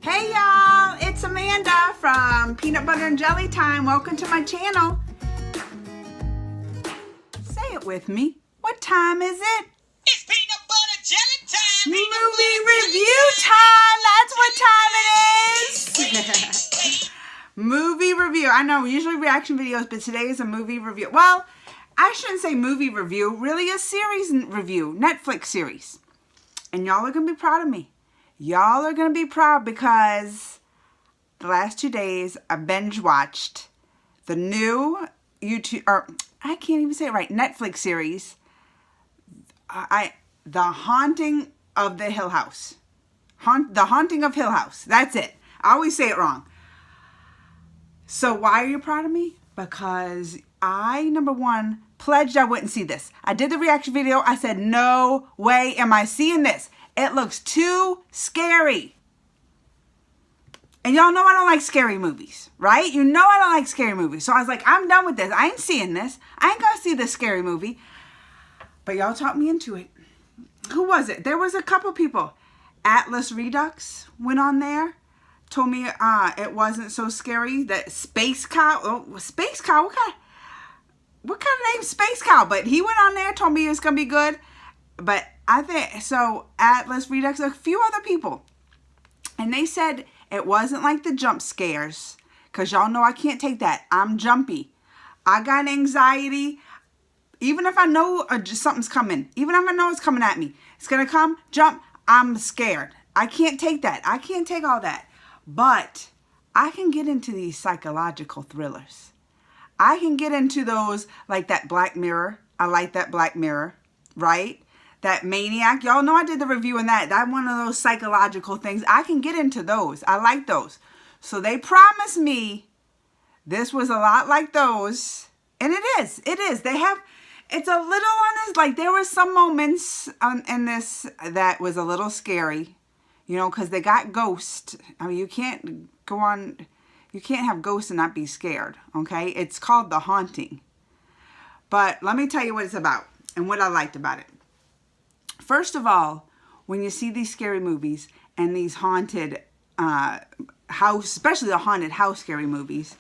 Hey y'all, it's Amanda from Peanut Butter and Jelly Time. Welcome to my channel. Say it with me. What time is it? It's peanut butter jelly time. Movie review time. That's what time it is. Movie review. I know, usually reaction videos, but today is a movie review. Well, I shouldn't say movie review, really a series review, Netflix series. And y'all are going to be proud of me. Y'all are going to be proud because the last 2 days I binge watched the new I can't even say it right, Netflix series, The Haunting of the Hill House. The Haunting of Hill House. That's it. I always say it wrong. So why are you proud of me? Because I, number one, pledged I wouldn't see this. I did the reaction video. I said, no way am I seeing this. It looks too scary. And y'all know I don't like scary movies, right? You know I don't like scary movies. So I was like, I'm done with this. I ain't seeing this. I ain't gonna see this scary movie. But y'all talked me into it. Who was it? There was a couple people. Atlas Redux went on there. Told me it wasn't so scary. That Space Cow. Oh, Space Cow? What kind of name Space Cow? But he went on there, told me it was going to be good. But I think, so Atlas Redux, a few other people. And they said it wasn't like the jump scares. Because y'all know I can't take that. I'm jumpy. I got anxiety. Even if I know something's coming. Even if I know it's coming at me. It's going to come, jump, I'm scared. I can't take that. I can't take all that. But I can get into these psychological thrillers. I can get into those, like that Black Mirror. I like that Black Mirror, right? That Maniac. Y'all know I did the review on that. That's one of those psychological things. I can get into those. I like those. So they promised me this was a lot like those. And it is. It is. They have, it's a little on this, like there were some moments in this that was a little scary. You know, because they got ghosts. I mean, you can't go on, you can't have ghosts and not be scared, okay? It's called The Haunting. But let me tell you what it's about and what I liked about it. First of all, when you see these scary movies and these haunted house, especially the haunted house scary movies,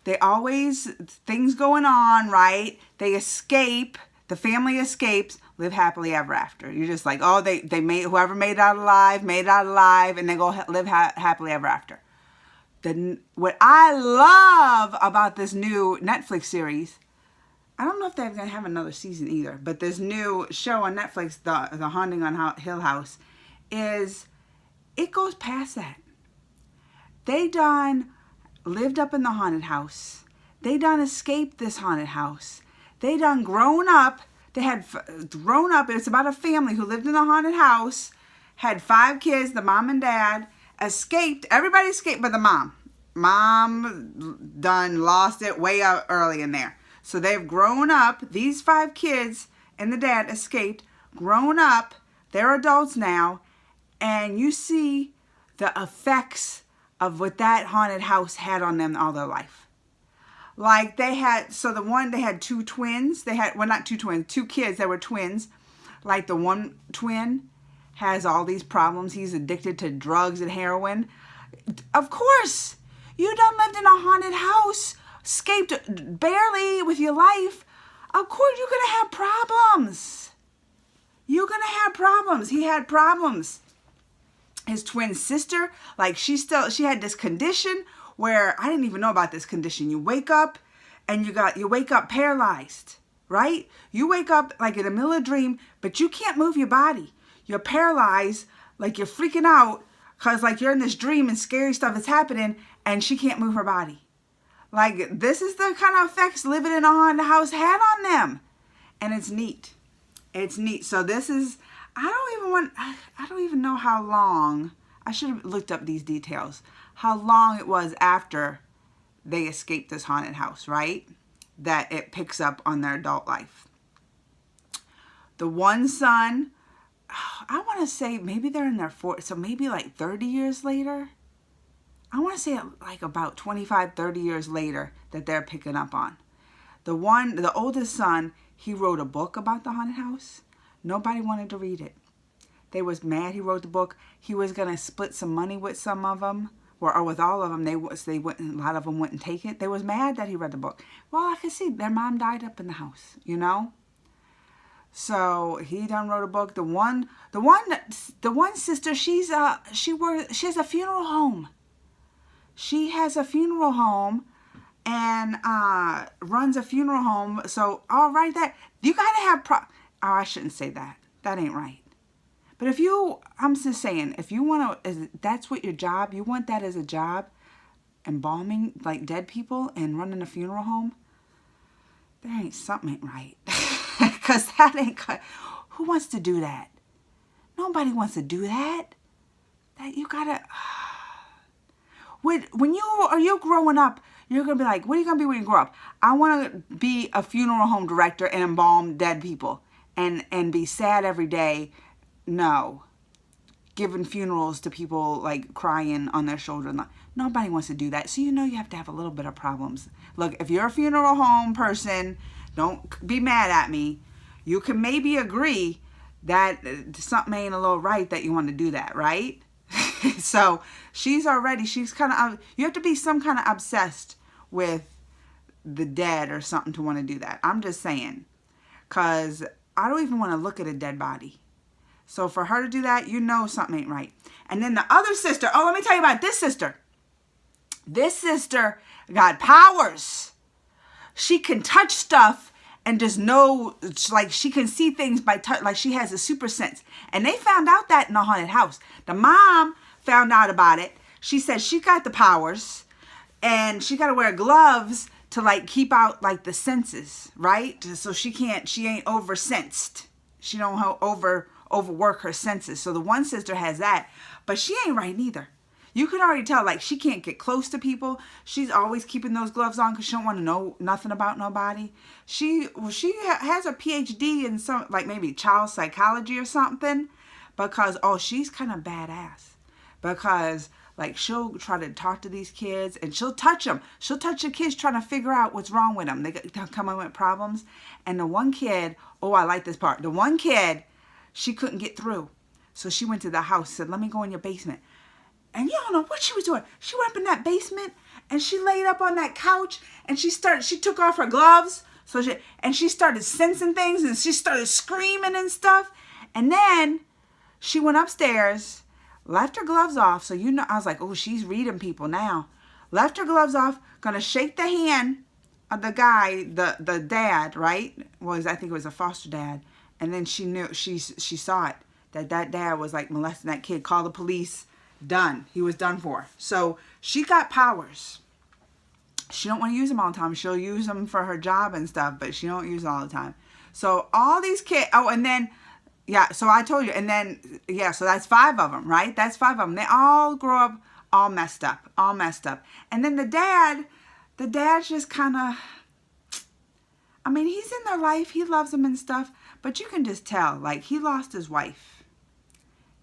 they always, things going on, right? They escape, the family escapes, live happily ever after. You're just like, oh, they made, whoever made it out alive, and they go live happily ever after. What I love about this new Netflix series, I don't know if they're going to have another season either, but this new show on Netflix, The Haunting on Hill House, is, it goes past that. They done lived up in the haunted house. They done escaped this haunted house. They done grown up. They had grown up. It's about a family who lived in a haunted house, had 5 kids, the mom and dad, escaped. Everybody escaped but the mom. Mom done lost it way out early in there. So they've grown up. These 5 kids and the dad escaped, grown up. They're adults now. And you see the effects of what that haunted house had on them all their life. Like they had, so the one, they had 2 twins. They had, well, not 2 twins, 2 kids that were twins. Like the one twin has all these problems. He's addicted to drugs and heroin. Of course, you done lived in a haunted house, escaped barely with your life. Of course, you're going to have problems. You're going to have problems. He had problems. His twin sister, like she had this condition where I didn't even know about this condition. You wake up and you wake up paralyzed, right? You wake up like in the middle of a dream, but you can't move your body. You're paralyzed, like you're freaking out because like you're in this dream and scary stuff is happening and she can't move her body. Like this is the kind of effects living in a haunted house had on them. And it's neat. It's neat. So this is, I don't even know how long, I should have looked up these details, how long it was after they escaped this haunted house, right? That it picks up on their adult life. The one son, I want to say maybe they're in their 40s, so maybe like 30 years later. I want to say like about 25, 30 years later that they're picking up on. The oldest son, he wrote a book about the haunted house. Nobody wanted to read it. They was mad he wrote the book. He was going to split some money with some of them, or with all of them. They wouldn't, a lot of them wouldn't take it. They was mad that he read the book. Well, I could see their mom died up in the house, you know? So he done wrote a book. The one sister, she has a funeral home. She has a funeral home and runs a funeral home. So all right, that you gotta have oh, I shouldn't say that. That ain't right. But I'm just saying, if you want to, that's what your job, you want that as a job, embalming like dead people and running a funeral home, something ain't right. Because that ain't, who wants to do that? Nobody wants to do that. That you gotta, when you're growing up, you're going to be like, what are you going to be when you grow up? I want to be a funeral home director and embalm dead people and be sad every day. No. Giving funerals to people like crying on their shoulder. Nobody wants to do that. So you know you have to have a little bit of problems. Look, if you're a funeral home person, don't be mad at me. You can maybe agree that something ain't a little right that you want to do that, right? So she's kind of, you have to be some kind of obsessed with the dead or something to want to do that. I'm just saying. Because I don't even want to look at a dead body. So for her to do that, you know something ain't right. And then the other sister, oh, let me tell you about this sister. This sister got powers. She can touch stuff and just know, like she can see things by touch, like she has a super sense. And they found out that in the haunted house. The mom found out about it. She said she got the powers and she got to wear gloves to like keep out like the senses, right? So she ain't oversensed. She don't overwork her senses. So the one sister has that, but she ain't right neither. You can already tell, like, she can't get close to people. She's always keeping those gloves on because she don't want to know nothing about nobody. She has a PhD in some, like, maybe child psychology or something because, oh, she's kind of badass because, like, she'll try to talk to these kids and she'll touch them. She'll touch the kids trying to figure out what's wrong with them. They come in with problems. And the one kid, oh, I like this part. The one kid, she couldn't get through. So she went to the house, said, let me go in your basement. And you don't know what she was doing. She went up in that basement and she laid up on that couch and she took off her gloves. And she started sensing things and she started screaming and stuff. And then she went upstairs, left her gloves off. So, you know, I was like, oh, she's reading people now. Left her gloves off, gonna shake the hand of the guy, the dad, right? I think it was a foster dad. And then she knew, she saw it, that dad was like molesting that kid, called the police. Done. He was done for. So she got powers. She don't want to use them all the time. She'll use them for her job and stuff, but she don't use them all the time. So all these kids, oh, and then, yeah, so I told you, and then, yeah, so that's 5 of them, right? That's 5 of them. They all grow up all messed up. And then the dad's just kind of, I mean, he's in their life. He loves them and stuff, but you can just tell, like, he lost his wife.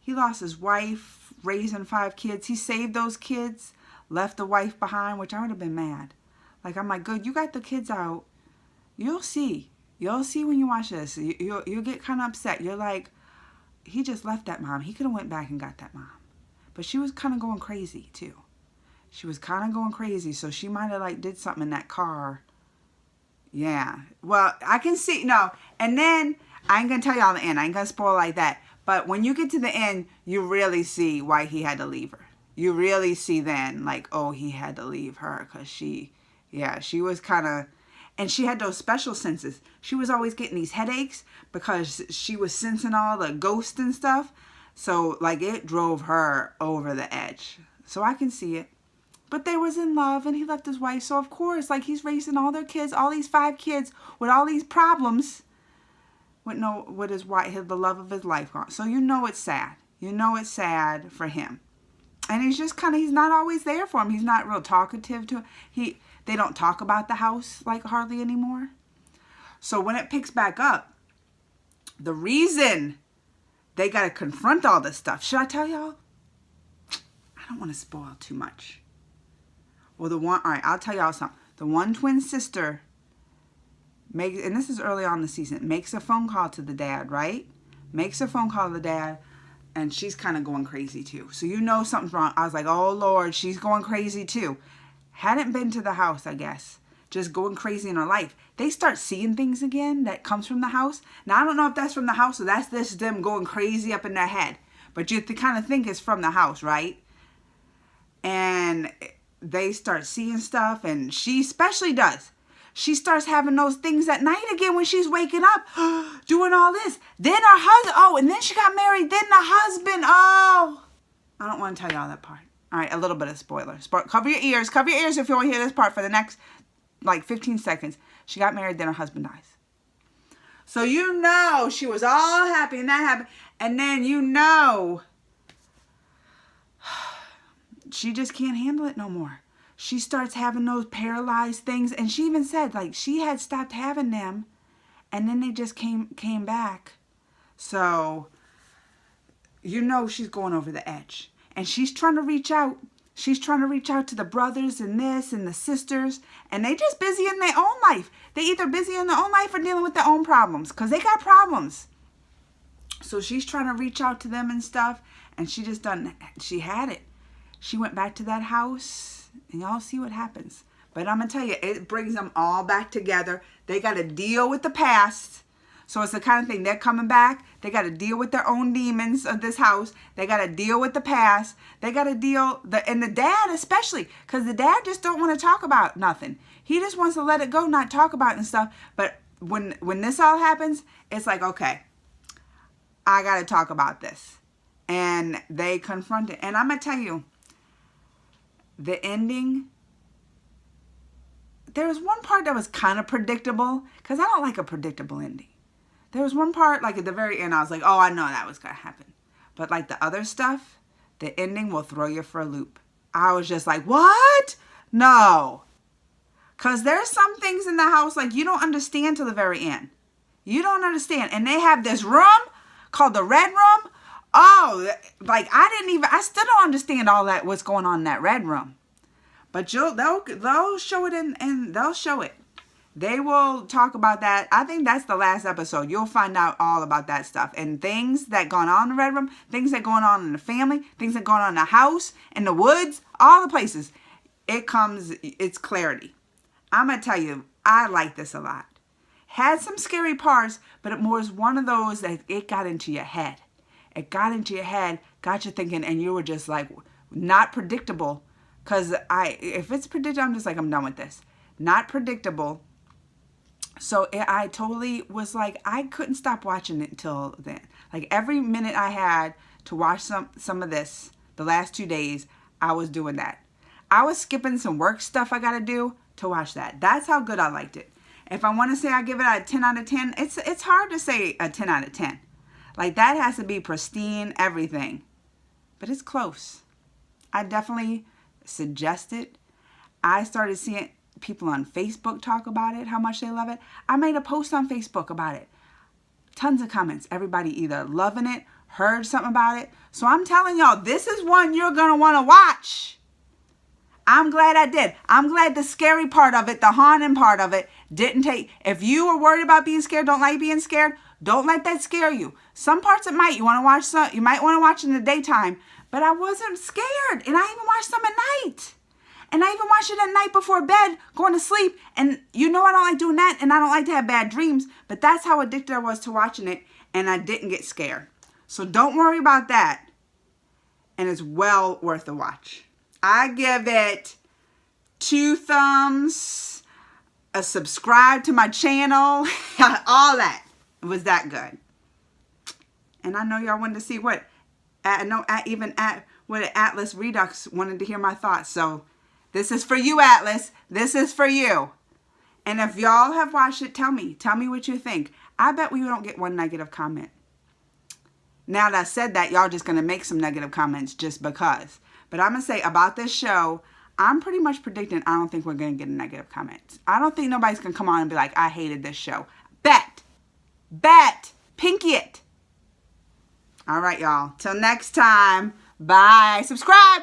He lost his wife, raising 5 kids. He saved those kids, left the wife behind, which I would have been mad. Like, I'm like, good, you got the kids out. You'll see. You'll see when you watch this. You'll get kind of upset. You're like, he just left that mom. He could have went back and got that mom. But she was kind of going crazy, too. She was kind of going crazy, so she might have, like, did something in that car. Yeah. Well, I can see, no. And then, I ain't going to tell y'all the end. I ain't going to spoil like that. But when you get to the end, you really see why he had to leave her. You really see then, like, oh, he had to leave her because she was kind of, and she had those special senses. She was always getting these headaches because she was sensing all the ghosts and stuff. So, like, it drove her over the edge. So I can see it. But they was in love and he left his wife. So, of course, like, he's raising all their kids, all these 5 kids with all these problems. With his wife, the love of his life gone. So you know it's sad. You know it's sad for him. And he's just kind of, he's not always there for him. He's not real talkative to him. They don't talk about the house like hardly anymore. So when it picks back up, the reason they got to confront all this stuff, should I tell y'all? I don't want to spoil too much. Well, all right, I'll tell y'all something. The one twin sister and this is early on in the season, makes a phone call to the dad, right? Makes a phone call to the dad. And she's kind of going crazy too. So you know something's wrong. I was like, oh Lord, she's going crazy too. Hadn't been to the house, I guess. Just going crazy in her life. They start seeing things again that comes from the house. Now, I don't know if that's from the house or that's just them going crazy up in their head. But you kind of think it's from the house, right? And they start seeing stuff, and she especially does. She starts having those things at night again when she's waking up, doing all this. Then her husband, and then she got married. Then the husband, I don't want to tell you all that part. All right, a little bit of spoiler. Cover your ears. Cover your ears if you want to hear this part for the next, 15 seconds. She got married, then her husband dies. So you know she was all happy and that happened. And then you know she just can't handle it no more. She starts having those paralyzed things. And she even said, she had stopped having them. And then they just came back. So, you know she's going over the edge. And she's trying to reach out. She's trying to reach out to the brothers and this and the sisters. And they just busy in their own life. They either busy in their own life or dealing with their own problems. Because they got problems. So she's trying to reach out to them and stuff. And she had it. She went back to that house. And y'all see what happens. But I'm going to tell you, it brings them all back together. They got to deal with the past. So it's the kind of thing, they're coming back. They got to deal with their own demons of this house. They got to deal with the past. They got to deal, and the dad especially, because the dad just don't want to talk about nothing. He just wants to let it go, not talk about it and stuff. But when this all happens, it's like, okay, I got to talk about this. And they confront it. And I'm going to tell you, the ending, there was one part that was kind of predictable, because I don't like a predictable ending. There was one part, at the very end, I was like, oh, I know that was going to happen. But the other stuff, the ending will throw you for a loop. I was just like, what? No. Because there's some things in the house, you don't understand till the very end. You don't understand. And they have this room called the Red Room. Oh, I still don't understand all that, what's going on in that red room. But they'll show it and they'll show it. They will talk about that. I think that's the last episode. You'll find out all about that stuff. And things that gone on in the red room, things that going on in the family, things that going on in the house, in the woods, all the places. It's clarity. I'm going to tell you, I like this a lot. Had some scary parts, but it was one of those that it got into your head. It got into your head, got you thinking, and you were just not predictable. Because if it's predictable, I'm just I'm done with this. Not predictable. So I totally was I couldn't stop watching it until then. Every minute I had to watch some of this, the last 2 days, I was doing that. I was skipping some work stuff I got to do to watch that. That's how good I liked it. If I want to say I give it a 10 out of 10, it's hard to say a 10 out of 10. That has to be pristine, everything. But it's close. I definitely suggest it. I started seeing people on Facebook talk about it, how much they love it. I made a post on Facebook about it. Tons of comments. Everybody either loving it, heard something about it. So I'm telling y'all, this is one you're going to want to watch. I'm glad I did. I'm glad the scary part of it, the haunting part of it, didn't take. If you were worried about being scared, don't like being scared, don't let that scare you. Some parts it might. You want to watch some. You might want to watch in the daytime. But I wasn't scared. And I even watched some at night. And I even watched it at night before bed, going to sleep. And you know I don't like doing that. And I don't like to have bad dreams. But that's how addicted I was to watching it. And I didn't get scared. So don't worry about that. And it's well worth the watch. I give it 2 thumbs, a subscribe to my channel, all that. It was that good. And I know y'all wanted to see what, even Atlas Redux wanted to hear my thoughts. So this is for you, Atlas. This is for you. And if y'all have watched it, tell me what you think. I bet we don't get one negative comment. Now that I said that, y'all just going to make some negative comments just because. But I'm going to say about this show, I'm pretty much predicting I don't think we're going to get a negative comment. I don't think nobody's going to come on and be like, I hated this show. Bet. Pinky it. All right, y'all. Till next time. Bye. Subscribe.